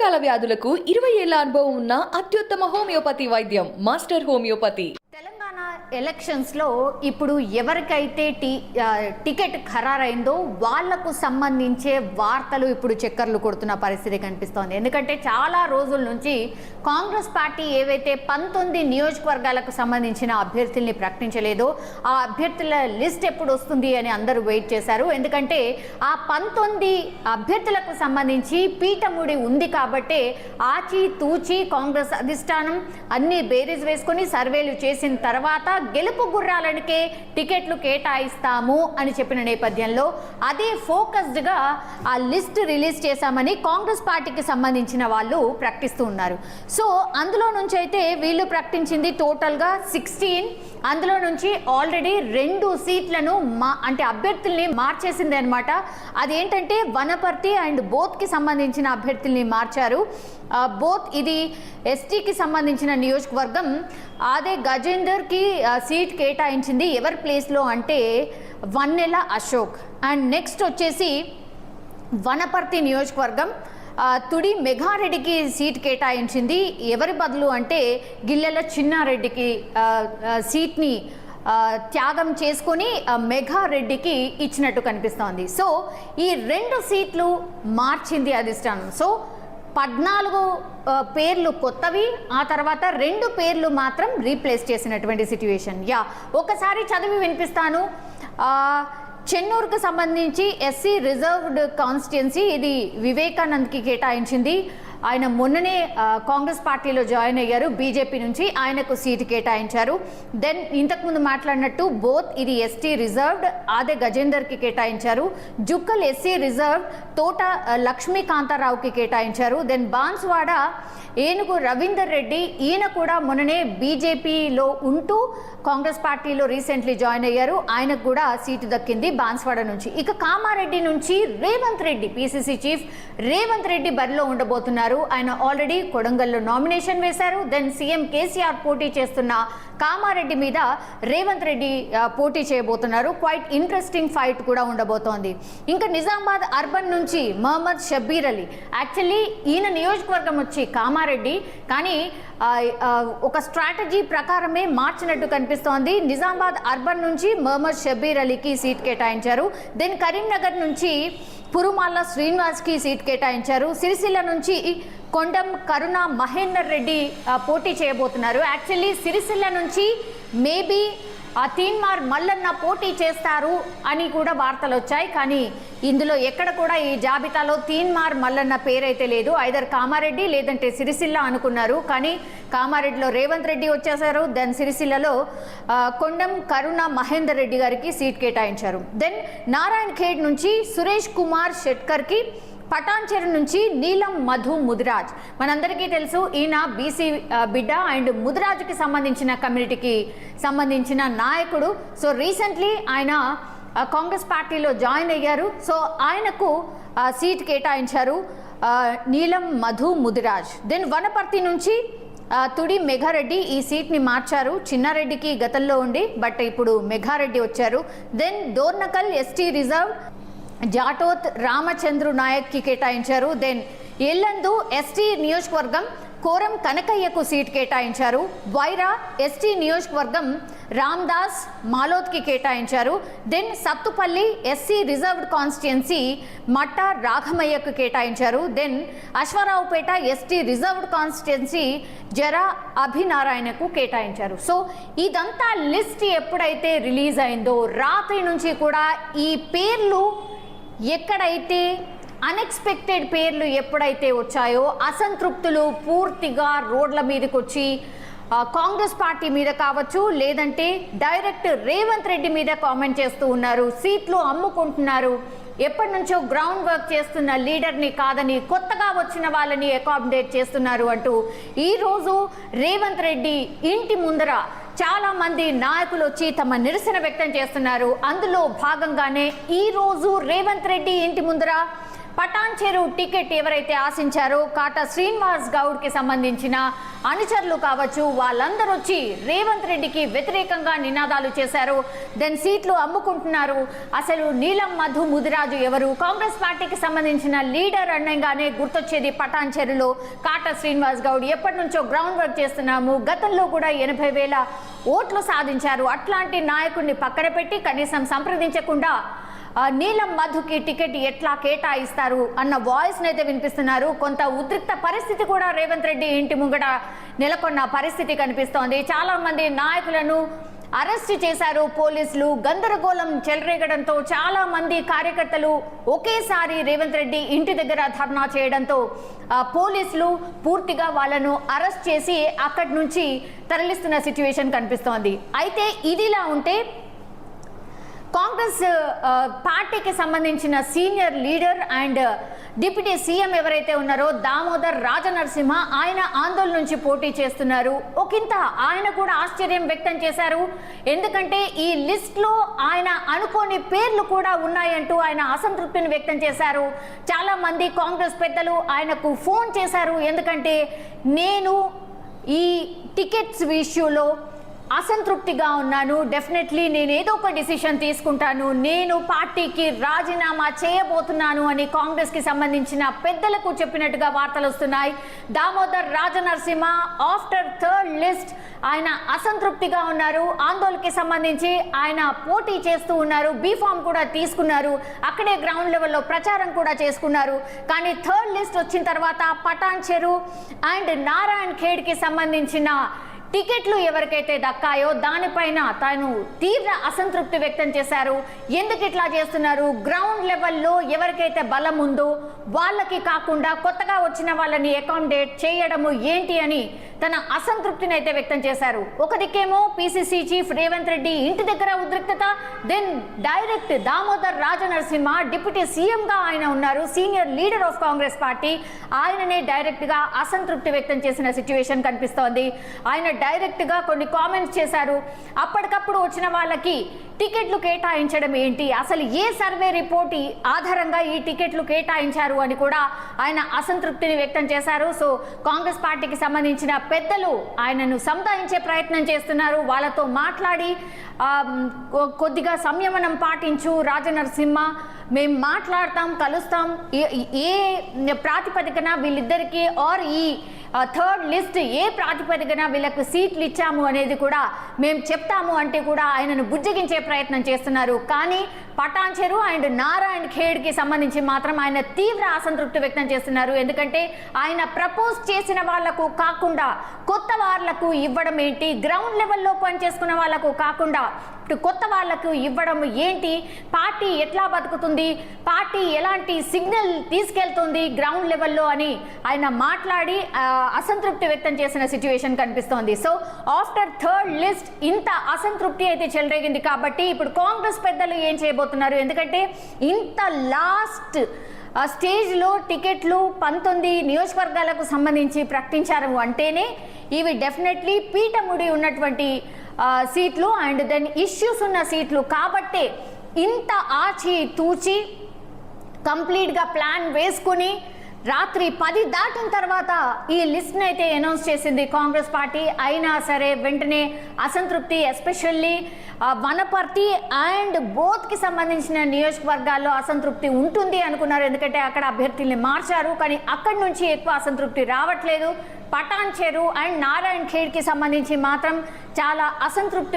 దీర్ఘకాల వ్యాధులకు 20 ఏళ్ల అనుభవం ఉన్న అత్యుత్తమ హోమియోపతి వైద్యం మాస్టర్ హోమియోపతి. తెలంగాణ ఎలక్షన్స్లో ఇప్పుడు ఎవరికైతే టికెట్ ఖరారైందో వాళ్లకు సంబంధించే వార్తలు ఇప్పుడు చక్కర్లు కొడుతున్న పరిస్థితి కనిపిస్తోంది. ఎందుకంటే చాలా రోజుల నుంచి కాంగ్రెస్ పార్టీ ఏవైతే 19 నియోజకవర్గాలకు సంబంధించిన అభ్యర్థుల్ని ప్రకటించలేదో ఆ అభ్యర్థుల లిస్ట్ ఎప్పుడు వస్తుంది అని అందరూ వెయిట్ చేశారు. ఎందుకంటే ఆ 19 అభ్యర్థులకు సంబంధించి పీఠముడి ఉంది కాబట్టి ఆచి తూచి కాంగ్రెస్ అధిష్టానం అన్ని బేరీజ్ వేసుకొని సర్వేలు చేసిన తర్వాత గెలుపు గుర్రాలకే టికెట్లు కేటాయిస్తాము అని చెప్పిన నేపథ్యంలో అదే ఫోకస్డ్గా ఆ లిస్ట్ రిలీజ్ చేశామని కాంగ్రెస్ పార్టీకి సంబంధించిన వాళ్ళు ప్రకటిస్తూ ఉన్నారు. సో అందులో నుంచి అయితే వీళ్ళు ప్రకటించింది టోటల్గా 16. అందులో నుంచి ఆల్రెడీ 2 సీట్లను అంటే అభ్యర్థుల్ని మార్చేసింది అనమాట. అదేంటంటే వనపర్తి అండ్ బోత్కి సంబంధించిన అభ్యర్థుల్ని మార్చారు. బోత్ ఇది ఎస్టీకి సంబంధించిన నియోజకవర్గం. అదే గజేందర్కి సీట్ కేటాయించింది ఎవరి ప్లేస్లో అంటే వన్నెల అశోక్. అండ్ నెక్స్ట్ వచ్చేసి వనపర్తి నియోజకవర్గం తుడి మెఘారెడ్డికి సీట్ కేటాయించింది ఎవరి బదులు అంటే గిల్లెల చిన్నారెడ్డికి సీట్ని త్యాగం చేసుకొని మెఘారెడ్డికి ఇచ్చినట్టు కనిపిస్తోంది. సో ఈ 2 సీట్లు మార్చింది అధిష్టానం. సో 14 పేర్లు కొత్తవి, ఆ తర్వాత 2 పేర్లు మాత్రం రీప్లేస్ చేసినటువంటి సిట్యుయేషన్. ఒకసారి చదివి వినిపిస్తాను. చెన్నూరుకు సంబంధించి ఎస్సీ రిజర్వ్డ్ కాన్స్టిట్యున్సీ ఇది వివేకానంద్కి కేటాయించింది. ఆయన మొన్ననే కాంగ్రెస్ పార్టీలో జాయిన్ అయ్యారు బీజేపీ నుంచి, ఆయనకు సీటు కేటాయించారు. దెన్ ఇంతకుముందు మాట్లాడినట్టు బోత్ ఇది ఎస్టీ రిజర్వ్డ్, అదే గజేందర్కి కేటాయించారు. జుక్కల్ ఎస్సీ రిజర్వ్ తోట లక్ష్మీకాంతారావుకి కేటాయించారు. దెన్ బాన్స్వాడ ఏనుగు రవీందర్ రెడ్డి, ఈయన కూడా మొన్ననే బీజేపీలో ఉంటూ కాంగ్రెస్ పార్టీలో రీసెంట్లీ జాయిన్ అయ్యారు, ఆయనకు కూడా సీటు దక్కింది బాన్స్వాడ నుంచి. ఇక కామారెడ్డి నుంచి రేవంత్ రెడ్డి పీసీసీ చీఫ్ రేవంత్ రెడ్డి బరిలో ఉండబోతున్నారు. ఆయన ఆల్రెడీ కొడంగల్లో నామినేషన్ వేశారు. దెన్ సీఎం కేసీఆర్ పోటీ చేస్తున్న కామారెడ్డి మీద రేవంత్ రెడ్డి పోటీ చేయబోతున్నారు. క్వైట్ ఇంట్రెస్టింగ్ ఫైట్ కూడా ఉండబోతోంది. ఇంకా నిజామాబాద్ అర్బన్ నుంచి మహమ్మద్ షబ్బీర్ అలీ, యాక్చువల్లీ ఈయన నియోజకవర్గం వచ్చి కామారెడ్డి, కానీ ఒక స్ట్రాటజీ ప్రకారమే మార్చినట్టు కనిపిస్తోంది. నిజామాబాద్ అర్బన్ నుంచి మహమ్మద్ షబ్బీర్ అలీకి సీట్ కేటాయించారు. దెన్ కరీంనగర్ నుంచి పురుమాల శ్రీనివాస్కి సీట్ కేటాయించారు. సిరిసిల్ల నుంచి కొండం కరుణ మహేందర్ రెడ్డి పోటీ చేయబోతున్నారు. యాక్చువల్లీ సిరిసిల్ల నుంచి మేబీ తీన్మార్ మల్లన్న పోటీ చేస్తారు అని కూడా వార్తలు వచ్చాయి, కానీ ఇందులో ఎక్కడ కూడా ఈ జాబితాలో తీన్మార్ మల్లన్న పేరైతే లేదు. ఐదర్ కామారెడ్డి లేదంటే సిరిసిల్ల అనుకున్నారు, కానీ కామారెడ్డిలో రేవంత్ రెడ్డి వచ్చేసారు. దెన్ సిరిసిల్లలో కొండం కరుణ మహేందర్ రెడ్డి గారికి సీట్ కేటాయించారు. దెన్ నారాయణ్ ఖేడ్ నుంచి సురేష్ కుమార్ షెట్కర్కి, పటాన్చెరు నుంచి నీలం మధు ముదిరాజ్, మనందరికీ తెలుసు ఈయన బీసీ బిడ్డ అండ్ ముదిరాజ్కి సంబంధించిన కమ్యూనిటీకి సంబంధించిన నాయకుడు. సో రీసెంట్లీ ఆయన కాంగ్రెస్ పార్టీలో జాయిన్ అయ్యారు. సో ఆయనకు సీట్ కేటాయించారు నీలం మధు ముదిరాజ్. దెన్ వనపర్తి నుంచి తుడి మెఘారెడ్డి ఈ సీట్ని మార్చారు. చిన్నారెడ్డికి గతంలో ఉండి బట్ ఇప్పుడు మెఘారెడ్డి వచ్చారు. Then Dornakal ST reserve Jatoth Ramachandru నాయక్కి కేటాయించారు. దెన్ ఎల్లందు ఎస్టీ నియోజకవర్గం కోరం కనకయ్యకు సీట్ కేటాయించారు. వైరా ఎస్టీ నియోజకవర్గం రామ్దాస్ మాలోత్కి కేటాయించారు. Then Sathupalli SC reserved constituency Matta రాఘమయ్యకు కేటాయించారు. Then Aswaraopeta ST reserved constituency Jara అభినారాయణకు కేటాయించారు. సో ఇదంతా లిస్ట్ ఎప్పుడైతే రిలీజ్ అయిందో రాత్రి నుంచి కూడా ఈ పేర్లు ఎక్కడైతే అన్ఎక్స్పెక్టెడ్ పేర్లు ఎప్పుడైతే వచ్చాయో అసంతృప్తులు పూర్తిగా రోడ్ల మీదకి వచ్చి కాంగ్రెస్ పార్టీ మీద కావచ్చు లేదంటే డైరెక్ట్ రేవంత్ రెడ్డి మీద కామెంట్ చేస్తూ ఉన్నారు. సీట్లు అమ్ముకుంటున్నారు, ఎప్పటి నుంచో గ్రౌండ్ వర్క్ చేస్తున్న లీడర్ని కాదని కొత్తగా వచ్చిన వాళ్ళని అకామిడేట్ చేస్తున్నారు అంటూ ఈరోజు రేవంత్ రెడ్డి ఇంటి ముందర చాలా మంది నాయకులు వచ్చి తమ నిరసన వ్యక్తం చేస్తున్నారు. అందులో భాగంగానే ఈరోజు రేవంత్ రెడ్డి ఇంటి ముందర పటాన్ చెరు టికెట్ ఎవరైతే ఆశించారో కాటా శ్రీనివాస్ గౌడ్కి సంబంధించిన అనుచరులు కావచ్చు, వాళ్ళందరూ వచ్చి రేవంత్ రెడ్డికి వ్యతిరేకంగా నినాదాలు చేశారు. దెన్ సీట్లు అమ్ముకుంటున్నారు. అసలు నీలం మధు ముదిరాజు ఎవరు? కాంగ్రెస్ పార్టీకి సంబంధించిన లీడర్ అనగానే గుర్తొచ్చేది పటాన్ చెరులో కాటా శ్రీనివాస్ గౌడ్. ఎప్పటి నుంచో గ్రౌండ్ వర్క్ చేస్తున్నాము, గతంలో కూడా 80,000 ఓట్లు సాధించారు. అట్లాంటి నాయకుడిని పక్కన పెట్టి కనీసం సంప్రదించకుండా నీలం మధుకి టికెట్ ఎట్లా కేటాయిస్తారు అన్న వాయిస్ అయితే వినిపిస్తున్నారు. కొంత ఉద్రిక్త పరిస్థితి కూడా రేవంత్ రెడ్డి ఇంటి ముంగట నెలకొన్న పరిస్థితి కనిపిస్తోంది. చాలా మంది నాయకులను అరెస్ట్ చేశారు పోలీసులు. గందరగోళం చెలరేగడంతో చాలా మంది కార్యకర్తలు ఒకేసారి రేవంత్ రెడ్డి ఇంటి దగ్గర ధర్నా చేయడంతో పోలీసులు పూర్తిగా వాళ్ళను అరెస్ట్ చేసి అక్కడి నుంచి తరలిస్తున్న సిచ్యువేషన్ కనిపిస్తోంది. అయితే ఇదిలా ఉంటే కాంగ్రెస్ పార్టీకి సంబంధించిన senior leader and deputy CM ఎవరైతే ఉన్నారో దామోదర్ రాజనరసింహ, ఆయన ఆందోళన నుంచి పోటీ చేస్తున్నారు. ఒకంత ఆయన కూడా ఆశ్చర్యం వ్యక్తం చేశారు. ఎందుకంటే ఈ లిస్ట్ లో ఆయన అనుకోని పేర్లు కూడా ఉన్నాయంటూ ఆయన అసంతృప్తిని వ్యక్తం చేశారు. చాలా మంది కాంగ్రెస్ పెద్దలు ఆయనకు ఫోన్ చేశారు. ఎందుకంటే నేను ఈ టికెట్స్ విషయంలో అసంతృప్తిగా ఉన్నాను, డెఫినెట్లీ నేను ఏదో ఒక డిసిషన్ తీసుకుంటాను, నేను పార్టీకి రాజీనామా చేయబోతున్నాను అని కాంగ్రెస్ కి సంబంధించిన పెద్దలకు చెప్పినట్టుగా వార్తలు వస్తున్నాయి. Damodar Rajanarasimha after third list ఆయన అసంతృప్తిగా ఉన్నారు. ఆందోళనకి సంబంధించి ఆయన పోటీ చేస్తూ ఉన్నారు. బీఫామ్ కూడా తీసుకున్నారు. అక్కడే గ్రౌండ్ లెవెల్లో ప్రచారం కూడా చేసుకున్నారు. కానీ థర్డ్ లిస్ట్ వచ్చిన తర్వాత పటాన్ చెరు అండ్ నారాయణ్ ఖేడ్ కి సంబంధించిన టికెట్లు ఎవరికైతే దక్కాయో దానిపైన తాను తీవ్ర అసంతృప్తి వ్యక్తం చేశారు. ఎందుకు ఇట్లా చేస్తున్నారు? గ్రౌండ్ లెవెల్లో ఎవరికైతే బలం ఉందో వాళ్ళకి కాకుండా కొత్తగా వచ్చిన వాళ్ళని అకామిడేట్ చేయడము ఏంటి అని తన అసంతృప్తిని అయితే వ్యక్తం చేశారు. ఒక దిక్కేమో పిసిసి చీఫ్ రేవంత్ రెడ్డి ఇంటి దగ్గర ఉద్రిక్తత, then direct Damodar Rajanarasimha deputy CM గా ఆయన ఉన్నారు, senior leader of Congress party. ఆయననే డైరెక్ట్ గా అసంతృప్తి వ్యక్తం చేసిన సిచ్యువేషన్ కనిపిస్తోంది. ఆయన డైరెక్ట్ గా కొన్ని కామెంట్స్ చేశారు. అప్పటికప్పుడు వచ్చిన వాళ్ళకి టికెట్లు కేటాయించడం ఏంటి, అసలు ఏ సర్వే రిపోర్ట్ ఆధారంగా ఈ టికెట్లు కేటాయించారు అని కూడా ఆయన అసంతృప్తిని వ్యక్తం చేశారు. సో కాంగ్రెస్ పార్టీకి సంబంధించిన పెద్దలు ఆయనను సముదాయించే ప్రయత్నం చేస్తున్నారు. వాళ్ళతో మాట్లాడి కొద్దిగా సంయమనం పాటించు రాజనరసింహ, మేము మాట్లాడతాం, కలుస్తాం, ఏ ప్రాతిపదికన వీళ్ళిద్దరికీ ఆర్ ఈ థర్డ్ లిస్ట్ ఏ ప్రాతిపదికన వీళ్ళకు సీట్లు ఇచ్చాము అనేది కూడా మేము చెప్తాము అంటే కూడా ఆయనను బుజ్జగించే ప్రయత్నం చేస్తున్నారు. కానీ పటాన్ చెరు అండ్ నారాయణ్ ఖేడ్ కి సంబంధించి మాత్రం ఆయన తీవ్ర అసంతృప్తి వ్యక్తం చేస్తున్నారు. ఎందుకంటే ఆయన ప్రపోజ్ చేసిన వాళ్లకు కాకుండా కొత్త వాళ్లకు ఇవ్వడం ఏంటి, గ్రౌండ్ లెవెల్లో పనిచేసుకున్న వాళ్లకు కాకుండా కొత్త వాళ్లకు ఇవ్వడం ఏంటి, పార్టీ ఎట్లా బతుకుతుంది, పార్టీ ఎలాంటి సిగ్నల్ తీసుకెళ్తుంది గ్రౌండ్ లెవెల్లో అని ఆయన మాట్లాడి అసంతృప్తి వ్యక్తం చేసిన సిచ్యువేషన్ కనిపిస్తోంది. సో ఆఫ్టర్ థర్డ్ లిస్ట్ ఇంత అసంతృప్తి అయితే చెలరేగింది కాబట్టి ఇప్పుడు కాంగ్రెస్ పెద్దలు ఏం చేయబోతున్నారు? ఎందుకంటే ఇంత లాస్ట్ స్టేజ్లో టికెట్లు 19 నియోజకవర్గాలకు సంబంధించి ప్రకటించారు అంటేనే ఇవి డెఫినెట్లీ పీఠముడి ఉన్నటువంటి సీట్లు అండ్ దెన్ ఇష్యూస్ ఉన్న సీట్లు కాబట్టే ఇంత ఆచి తూచి కంప్లీట్గా ప్లాన్ వేసుకుని రాత్రి 10 దాటిన తర్వాత ఈ లిస్ట్ని అయితే అనౌన్స్ చేసింది కాంగ్రెస్ పార్టీ. అయినా సరే వెంటనే అసంతృప్తి, ఎస్పెషల్లీ వనపర్తి అండ్ బోత్కి సంబంధించిన నియోజకవర్గాల్లో అసంతృప్తి ఉంటుంది అనుకున్నారు. ఎందుకంటే అక్కడ అభ్యర్థుల్ని మార్చారు, కానీ అక్కడి నుంచి ఎక్కువ అసంతృప్తి రావట్లేదు. పటాన్ చెరు అండ్ నారాయణ్ ఖేడ్ కి సంబంధించి మాత్రం చాలా అసంతృప్తి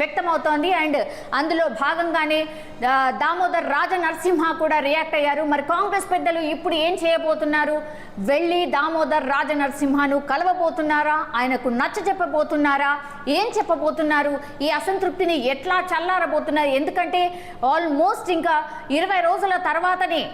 వ్యక్తమవుతోంది. అండ్ అందులో భాగంగానే దామోదర్ రాజనరసింహ కూడా రియాక్ట్ అయ్యారు. మరి కాంగ్రెస్ పెద్దలు ఇప్పుడు ఏం చేయబోతున్నారు? వెళ్ళి దామోదర్ రాజనరసింహను కలవబోతున్నారా? ఆయనకు నచ్చ చెప్పబోతున్నారా? ఏం చెప్పబోతున్నారు? ఈ అసంతృప్తిని ఎట్లా చల్లారబోతున్నారు? ఎందుకంటే ఆల్మోస్ట్ ఇంకా 20 రోజుల తర్వాతనే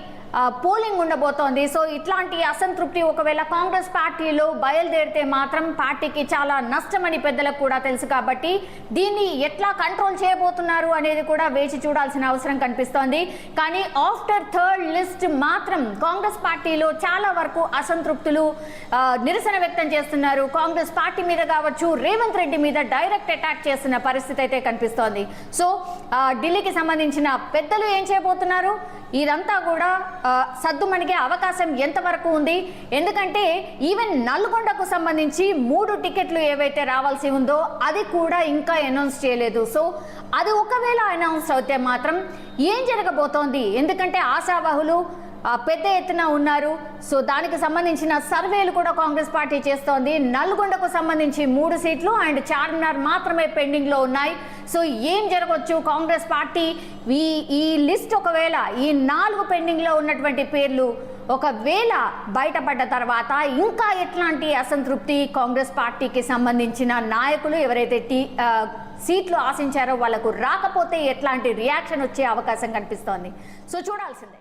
పోలింగ్ ఉండబోతోంది. సో ఇట్లాంటి అసంతృప్తి ఒకవేళ కాంగ్రెస్ పార్టీలో బయలుదేరితే మాత్రం పార్టీకి చాలా నష్టమని పెద్దలకు కూడా తెలుసు. కాబట్టి దీన్ని ఎట్లా కంట్రోల్ చేయబోతున్నారు అనేది కూడా వేచి చూడాల్సిన అవసరం కనిపిస్తోంది. కానీ ఆఫ్టర్ థర్డ్ లిస్ట్ మాత్రం కాంగ్రెస్ పార్టీలో చాలా వరకు అసంతృప్తులు నిరసన వ్యక్తం చేస్తున్నారు. కాంగ్రెస్ పార్టీ మీద కావచ్చు, రేవంత్ రెడ్డి మీద డైరెక్ట్ అటాక్ చేస్తున్న పరిస్థితి అయితే కనిపిస్తోంది. సో ఢిల్లీకి సంబంధించిన పెద్దలు ఏం చేయబోతున్నారు? ఇదంతా కూడా సద్దుమణిగే అవకాశం ఎంతవరకు ఉంది? ఎందుకంటే ఈవెన్ నల్గొండకు సంబంధించి 3 టికెట్లు ఏవైతే రావాల్సి ఉందో అది కూడా ఇంకా అనౌన్స్ చేయలేదు. సో అది ఒకవేళ అనౌన్స్ అయితే మాత్రం ఏం జరగబోతోంది? ఎందుకంటే ఆశావాహులు పెద్ద ఎత్తున ఉన్నారు. సో దానికి సంబంధించిన సర్వేలు కూడా కాంగ్రెస్ పార్టీ చేస్తోంది. నల్గొండకు సంబంధించి 3 సీట్లు అండ్ చార్మినార్ మాత్రమే పెండింగ్లో ఉన్నాయి. సో ఏం జరగవచ్చు? కాంగ్రెస్ పార్టీ ఈ లిస్ట్ ఒకవేళ ఈ 4 పెండింగ్లో ఉన్నటువంటి పేర్లు ఒకవేళ బయటపడ్డ తర్వాత ఇంకా ఎట్లాంటి అసంతృప్తి కాంగ్రెస్ పార్టీకి సంబంధించిన నాయకులు ఎవరైతే సీట్లు ఆశించారో వాళ్ళకు రాకపోతే ఎట్లాంటి రియాక్షన్ వచ్చే అవకాశం కనిపిస్తోంది? సో చూడాల్సిందే.